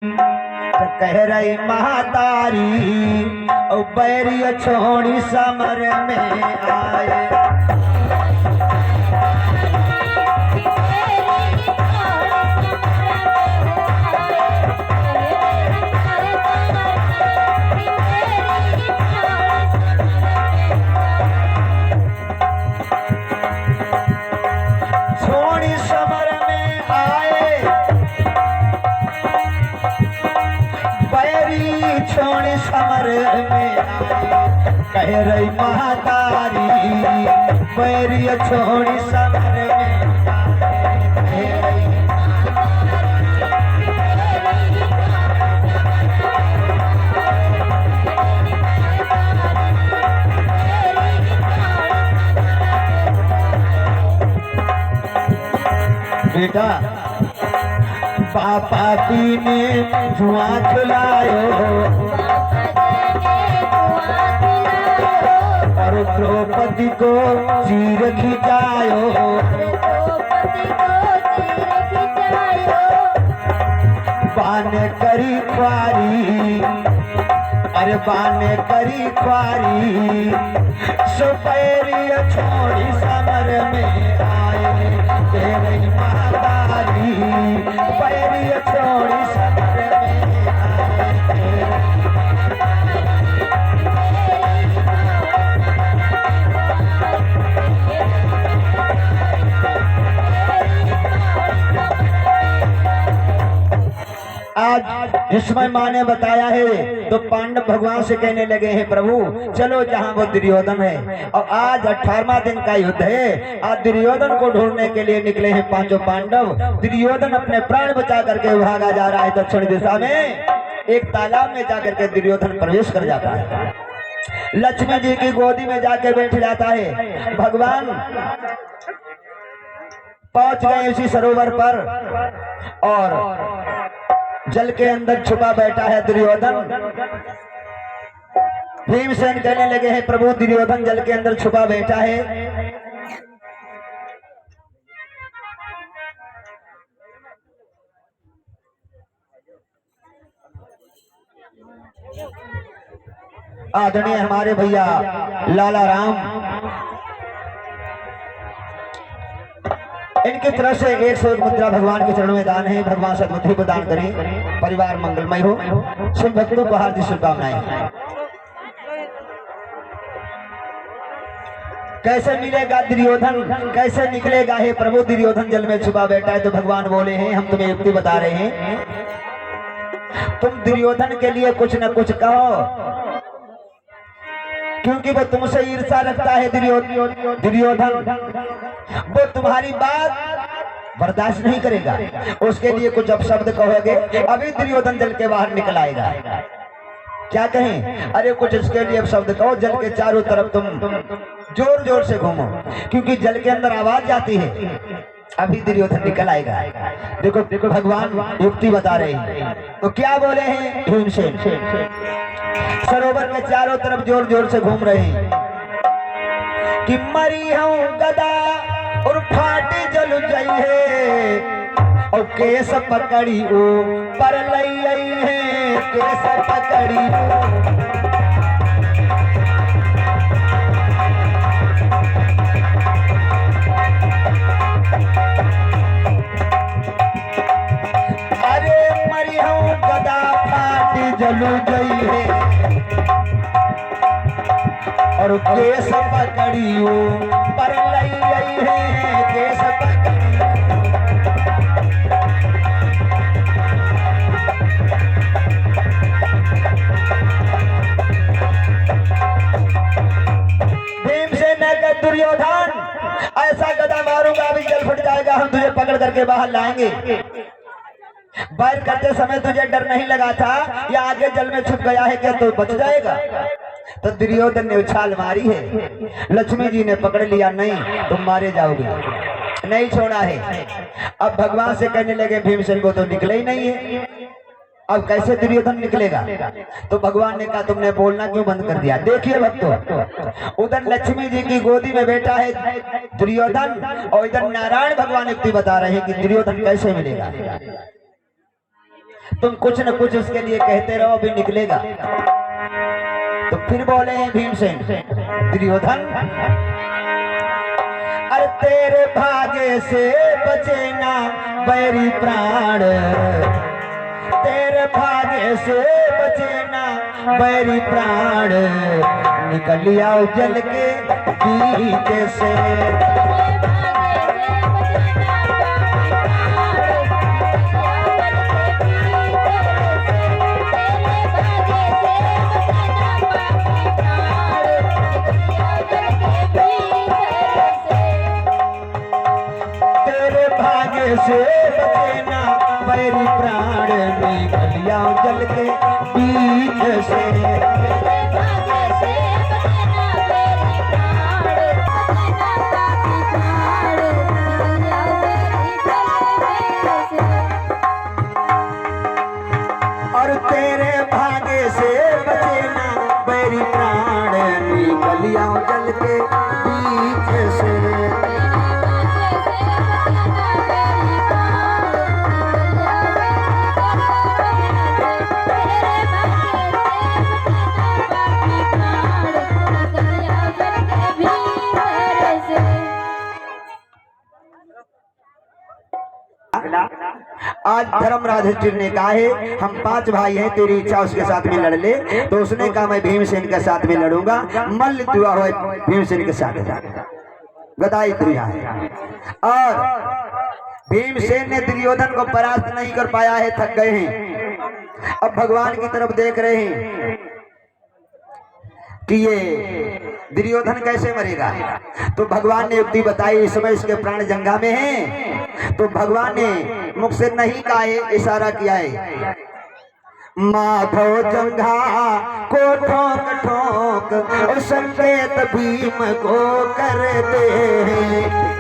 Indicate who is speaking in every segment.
Speaker 1: तो कह रही महातारी और बैरिया छोड़ी समर में आए। समर में कह रही महातारी बैरिया छोड़ी समर में बेटा पापा पीने जुआ खिलायो और द्रौपदी को चीर खिंचायो। बाने करी ख्वारी अरे बाने करी ख्वारी सुपैरिया छोड़ी समर में आए। तेरे महातारी पैरिया छोड़ी समर में आए। आज जिसमें माँ ने बताया है तो पांडव भगवान से कहने लगे हैं प्रभु चलो जहाँ वो दुर्योधन है। और आज 18वां दिन का युद्ध है। आज दुर्योधन को ढूंढने के लिए निकले हैं पांचों पांडव। दुर्योधन अपने प्राण बचा करके भागा जा रहा है दक्षिण दिशा में। एक तालाब में जाकर के दुर्योधन प्रवेश कर जाता है। लक्ष्मी जी की गोदी में जाके बैठ जाता है। भगवान पहुंच गए उसी सरोवर पर और जल के अंदर छुपा बैठा है दुर्योधन। भीमसेन कहने लगे हैं प्रभु दुर्योधन जल के अंदर छुपा बैठा है। आदरणीय हमारे भैया लाला राम इनकी तरफ से 101 मुद्रा भगवान के चरणों में दान है। भगवान सद्बुद्धि को दान करें, परिवार मंगलमय हो। सब भक्तों को हार्दिक शुभकामनाएं। कैसे मिलेगा दुर्योधन, कैसे निकलेगा हे प्रभु दुर्योधन जल में छुपा बैठा है। तो भगवान बोले हैं हम तुम्हें युक्ति बता रहे हैं, तुम दुर्योधन के लिए कुछ न कुछ कहो क्योंकि वो तुमसे ईर्ष्या रखता है। दुर्योधन वो तुम्हारी बात बर्दाश्त नहीं करेगा। उसके लिए कुछ अपशब्द कहोगे अभी दुर्योधन जल के बाहर निकल आएगा। क्या कहें? अरे कुछ इसके लिए अपशब्द कहो। जल के चारों तरफ तुम जोर जोर से घूमो क्योंकि जल के अंदर आवाज जाती है। अभी दुर्योधन निकल आएगा। देखो देखो भगवान युक्ति बता रहे हैं। तो क्या बोले हैं भीमसेन? सरोवर के चारों तरफ जोर जोर से घूम रहे हैं कि मरी हूँ गदा और फाटी जल जाई है और केस पकड़ी ओ पर लई आई है। केस पकड़ी अरे मरी हूँ गदा फाटी जल जाई है और केस पकड़ियो पर लई आई है। केस भीमसेन ने कहा दुर्योधन ऐसा गदा मारूंगा अभी जल फट जाएगा, हम तुझे पकड़ करके बाहर लाएंगे। बैर करते समय तुझे डर नहीं लगा था या आगे जल में छुप गया है क्या तो बच जाएगा? तो दुर्योधन ने उछाल मारी है। लक्ष्मी जी ने पकड़ लिया, नहीं तुम मारे जाओगे, नहीं छोड़ा है। अब भगवान से कहने लगे भीमसेन को तो निकले ही नहीं है, अब कैसे दुर्योधन निकलेगा? तो भगवान ने कहा तुमने बोलना क्यों बंद कर दिया? देखिए भक्तों, उधर लक्ष्मी जी की गोदी में बैठा है दुर्योधन और इधर नारायण भगवान युक्ति बता रहे हैं कि दुर्योधन कैसे मिलेगा। तुम कुछ न कुछ उसके लिए कहते रहो, अभी निकलेगा। तो फिर बोले हैं भीमसेन, दुर्योधन अरे तेरे भाग्य से बचे ना बैरी प्राण, तेरे भाग्य से बचे ना बैरी प्राण, निकल आओ जल के बीच से। से बचेना बैरी प्राण, निकल आओ जल के बीच से। और तेरे भाग्य से बचेना बैरी प्राण, निकल आओ जल के बीच से। आज धर्मराज युधिष्ठिर ने कहा है हम 5 भाई हैं, तेरी इच्छा उसके साथ में लड़ ले। तो उसने कहा मैं भीमसेन के साथ में लड़ूंगा। मल्ल दुआ हो भीमसेन के साथ गदाई दुआ है। और भीमसेन ने दुर्योधन को परास्त नहीं कर पाया है, थक गए हैं। अब भगवान की तरफ देख रहे हैं कि ये दुर्योधन कैसे मरेगा। तो भगवान ने युक्ति बताई, इस समय इसके प्राण जंगा में हैं। तो भगवान ने मुख से नहीं कहा है, इशारा किया है। माधव जंघा को ठोक ठोक संकेत भीम को कर दे।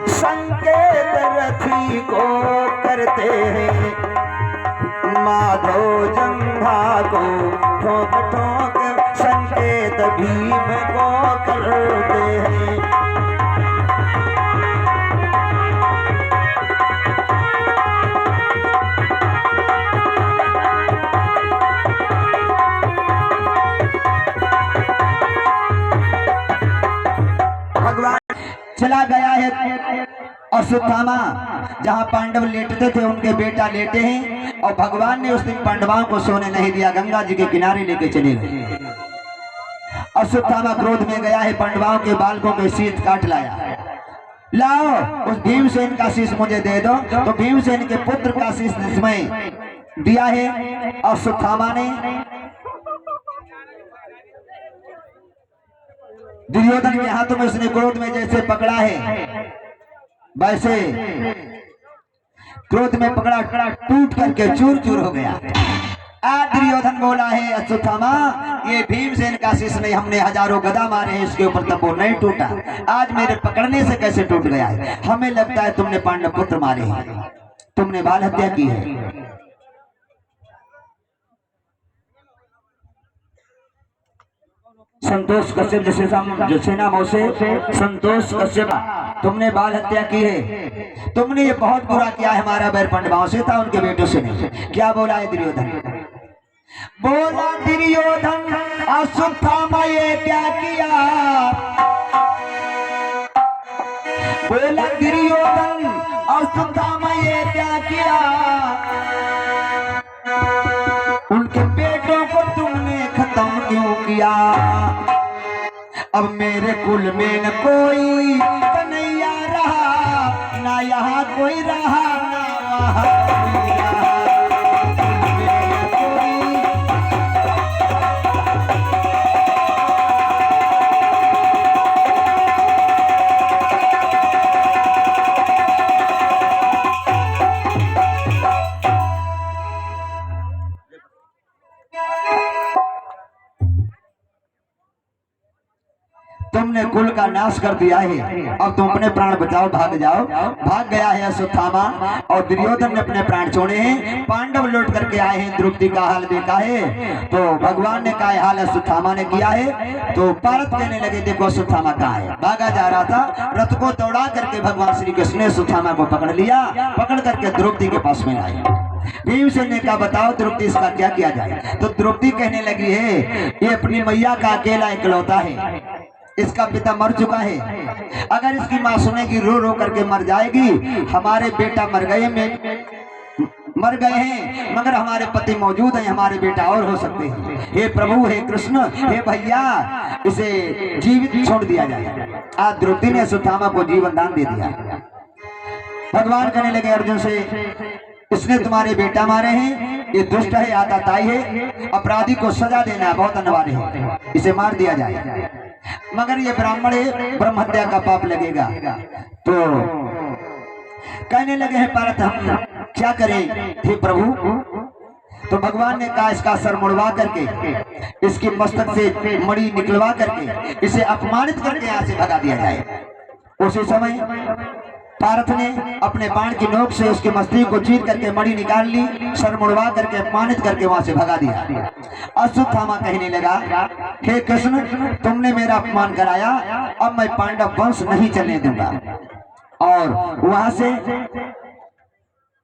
Speaker 1: संकेत रथी को करते हैं, माधव जंघा को ठोक ठोक संकेत भीम को करते हैं। भगवान चला गया है अश्वत्थामा, जहां पांडव लेटते थे उनके बेटा लेटे हैं। और भगवान ने उस दिन पांडवों को सोने नहीं दिया, गंगा जी के किनारे लेके चले गए। अश्वत्थामा क्रोध में गया है, पांडवों के बालकों के शीश काट लाया। लाओ उस भीमसेन का शीश मुझे दे दो। तो भीमसेन के पुत्र का शीश इसमें दिया है अश्वत्थामा ने। दुर्योधन के हाथों में उसने क्रोध में जैसे पकड़ा है, वैसे क्रोध में पकड़ा टूट करके चूर चूर हो गया। आज दुर्योधन बोला है अश्वत्थामा, ये भीमसेन का शीश नहीं, हमने हजारों गदा मारे हैं इसके ऊपर, तब वो नहीं टूटा। आज मेरे पकड़ने से कैसे टूट गया है। हमें लगता है तुमने पांडव पुत्र मारे हैं, तुमने बाल हत्या की है। संतोष कश्यप जो सेना मौसे संतोष कश्यप, तुमने बाल हत्या की है। तुमने ये बहुत बुरा किया है, हमारा बैर पांडवों से था, उनके बेटों से नहीं। क्या बोला है दुर्योधन? बोला दुर्योधन अश्वत्थामा ये क्या किया। बोला दुर्योधन अश्वत्थामा ये क्या किया। उनके बेटों को तुमने खत्म क्यों किया। अब मेरे कुल में न कोई कन्हैया रहा, ना यहाँ कोई रहा ना वहाँ कोई रहा। तुमने कुल का नाश कर दिया है, अब तुम अपने प्राण बचाओ, भाग जाओ। भाग गया है अश्वत्थामा और दुर्योधन ने अपने प्राण छोड़े हैं। पांडव लौट करके आए हैं, द्रौपदी का हाल देखा है तो भगवान ने कहा हाल अश्वत्थामा ने किया है। तो पार्थ कहने लगे देखो अश्वत्थामा कहाँ है। भागा जा रहा था, रथ को दौड़ा करके भगवान श्री कृष्ण ने अश्वत्थामा को पकड़ लिया, पकड़ करके द्रौपदी के पास में लाए। भीमसेन ने कहा बताओ द्रौपदी इसका क्या किया जाए। तो द्रौपदी कहने लगी है ये अपनी मैया का अकेला इकलौता है, इसका पिता मर चुका है, अगर इसकी माँ सुनेगी रो रो करके मर जाएगी। हमारे बेटा मर गए हैं मगर हमारे पति मौजूद हैं, हमारे बेटा और हो सकते हैं। हे प्रभु, हे कृष्ण, हे भैया, इसे जीवित छोड़ दिया जाए। आज द्रौपदी ने अश्वत्थामा को जीवन दान दे दिया। भगवान कहने लगे अर्जुन से इसने तुम्हारे बेटा मारे हैं, ये दुष्ट है, आताताई है, अपराधी को सजा देना बहुत अनिवार्य है, इसे मार दिया जाए। मगर ये ब्राह्मण है, ब्रह्म हत्या का पाप लगेगा। तो कहने लगे हैं पार्थ हम क्या करें हे प्रभु। तो भगवान ने कहा इसका सर मुड़वा करके, इसके मस्तक से मणि निकलवा करके इसे अपमानित करके यहाँ से भगा दिया जाए। उसी समय पार्थ ने अपने बाण की नोक से उसके मस्तक को चीर करके मणि निकाल ली, सर मुड़वा करके अपमानित करके वहां से भगा दिया। अश्वत्थामा कहने लगा हे कृष्ण तुमने मेरा अपमान कराया, अब मैं पांडव वंश नहीं चलने दूंगा। और वहां से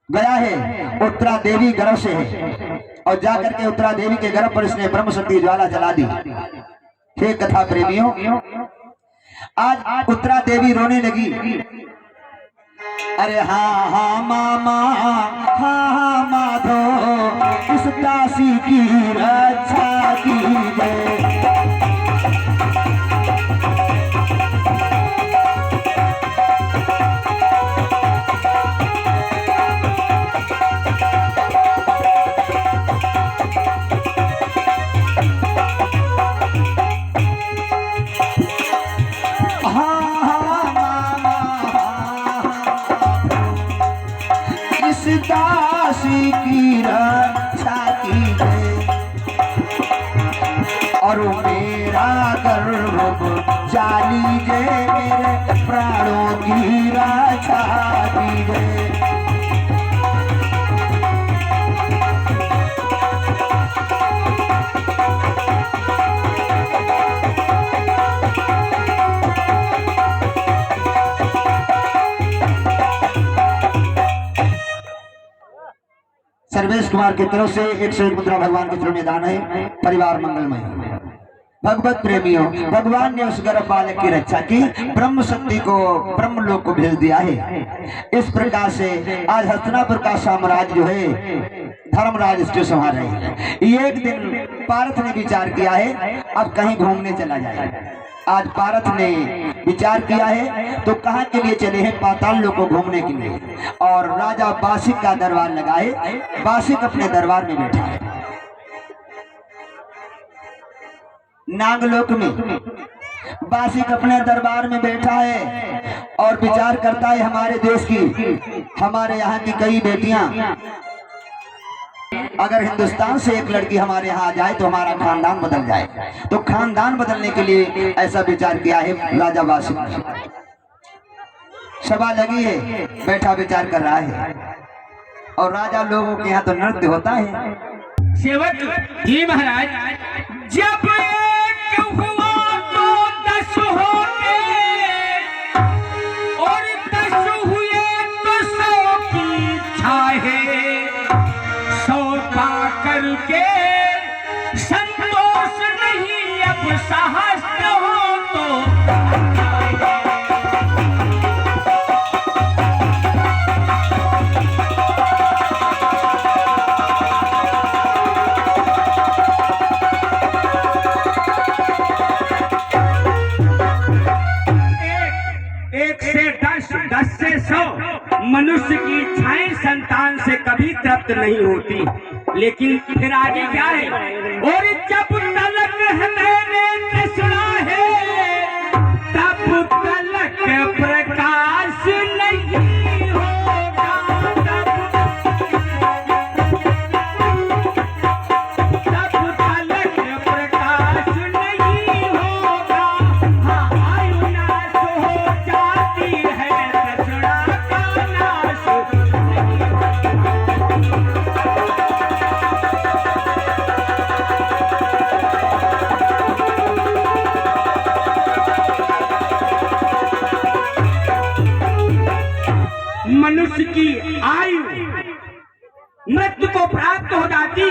Speaker 1: गया है, उत्तरा देवी गर्भ से है और जाकर के उत्तरा देवी के गर्भ पर इसने ब्रह्म शक्ति ज्वाला जला दी। हे कथा प्रेमियों, आज उत्तरा देवी रोने लगी, अरे हाँ हाँ मामा, हाँ हाँ माधो, इस दासी की रक्षा कीजिए। दासी की रक्षा कीजिए और मेरा गर्भ लीजिए, मेरे प्राणों की रक्षा कीजिए। सर्वेश कुमार की तरफ से 101 मुद्रा भगवान के चरण में दान है। परिवार मंगलमय। भगवत प्रेमियों, भगवान ने उस गर्भ बालक की रक्षा की, ब्रह्म शक्ति को ब्रह्म लोक को भेज दिया है। इस प्रकार से आज हस्तिनापुर का साम्राज्य जो है धर्मराज इसको संभाल रहे हैं। एक दिन पार्थ ने विचार किया है अब कहीं घूमने चला जाए। आज पार्थ ने विचार किया है तो कहाँ के लिए चले हैं, पाताल लोक को घूमने के लिए। और राजा बासिक का दरबार लगाए, बासिक अपने दरबार में बैठा है नागलोक में। बासिक अपने दरबार में बैठा है और विचार करता है हमारे देश की, हमारे यहाँ की कई बेटियां, अगर हिंदुस्तान से एक लड़की हमारे यहाँ आ जाए तो हमारा खानदान बदल जाए। तो खानदान बदलने के लिए ऐसा विचार किया है राजा बासिक। सभा लगी है, बैठा विचार कर रहा है और राजा लोगों के यहाँ तो नृत्य होता है।
Speaker 2: सेवक जी महाराज, जब हुआ तो 10 होते और 10 हुए तो 100 की छाहे, 100 पा करके संतोष नहीं अब सहस्त्र हो तो। मनुष्य की इच्छाएं संतान से कभी तृप्त नहीं होती, लेकिन फिर आगे क्या है, और जब तलक मैंने तृष्णा है तब तलक प्रकाश नहीं होगा, तब तलक प्रकाश नहीं होगा। हाँ मनुष्य की आयु मृत्यु को प्राप्त हो जाती,